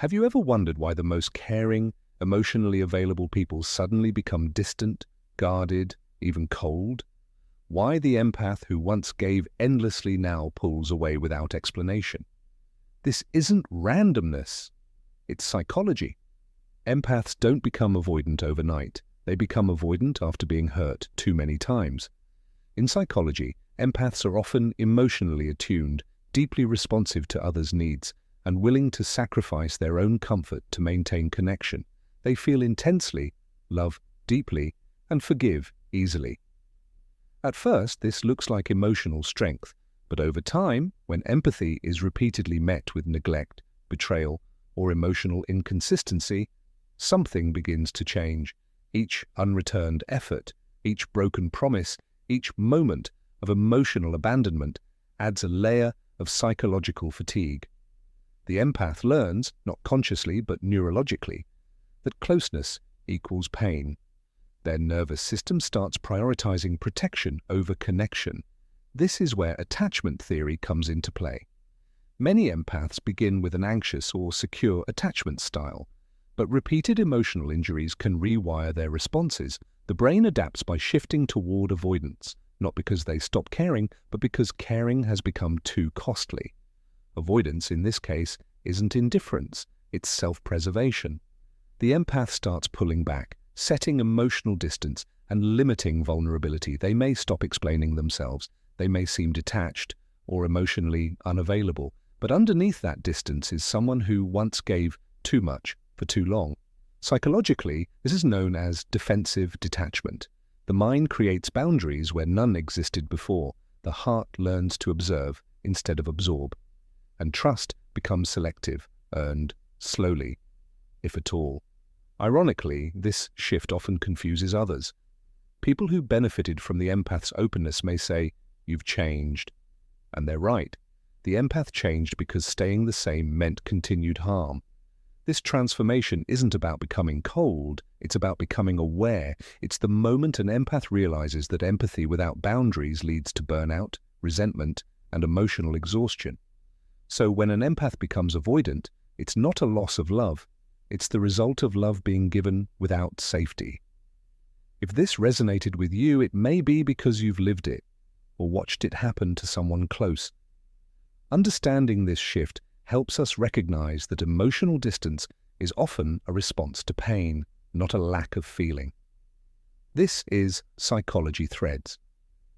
Have you ever wondered why the most caring, emotionally available people suddenly become distant, guarded, even cold? Why the empath who once gave endlessly now pulls away without explanation? This isn't randomness, it's psychology. Empaths don't become avoidant overnight. They become avoidant after being hurt too many times. In psychology, empaths are often emotionally attuned, deeply responsive to others' needs, and willing to sacrifice their own comfort to maintain connection. They feel intensely, love deeply, and forgive easily. At first, this looks like emotional strength, but over time, when empathy is repeatedly met with neglect, betrayal, or emotional inconsistency, something begins to change. Each unreturned effort, each broken promise, each moment of emotional abandonment adds a layer of psychological fatigue. The empath learns, not consciously but neurologically, that closeness equals pain. Their nervous system starts prioritizing protection over connection. This is where attachment theory comes into play. Many empaths begin with an anxious or secure attachment style, but repeated emotional injuries can rewire their responses. The brain adapts by shifting toward avoidance, not because they stop caring, but because caring has become too costly. Avoidance, in this case, isn't indifference, it's self-preservation. The empath starts pulling back, setting emotional distance and limiting vulnerability. They may stop explaining themselves, they may seem detached or emotionally unavailable, but underneath that distance is someone who once gave too much for too long. Psychologically, this is known as defensive detachment. The mind creates boundaries where none existed before. The heart learns to observe instead of absorb. And trust becomes selective, earned slowly, if at all. Ironically, this shift often confuses others. People who benefited from the empath's openness may say, "You've changed." And they're right. The empath changed because staying the same meant continued harm. This transformation isn't about becoming cold, it's about becoming aware. It's the moment an empath realizes that empathy without boundaries leads to burnout, resentment, and emotional exhaustion. So when an empath becomes avoidant, it's not a loss of love, it's the result of love being given without safety. If this resonated with you, it may be because you've lived it, or watched it happen to someone close. Understanding this shift helps us recognize that emotional distance is often a response to pain, not a lack of feeling. This is Psychology Threads,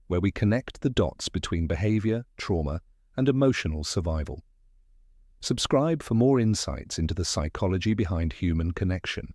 where we connect the dots between behavior, trauma, and emotional survival. Subscribe for more insights into the psychology behind human connection.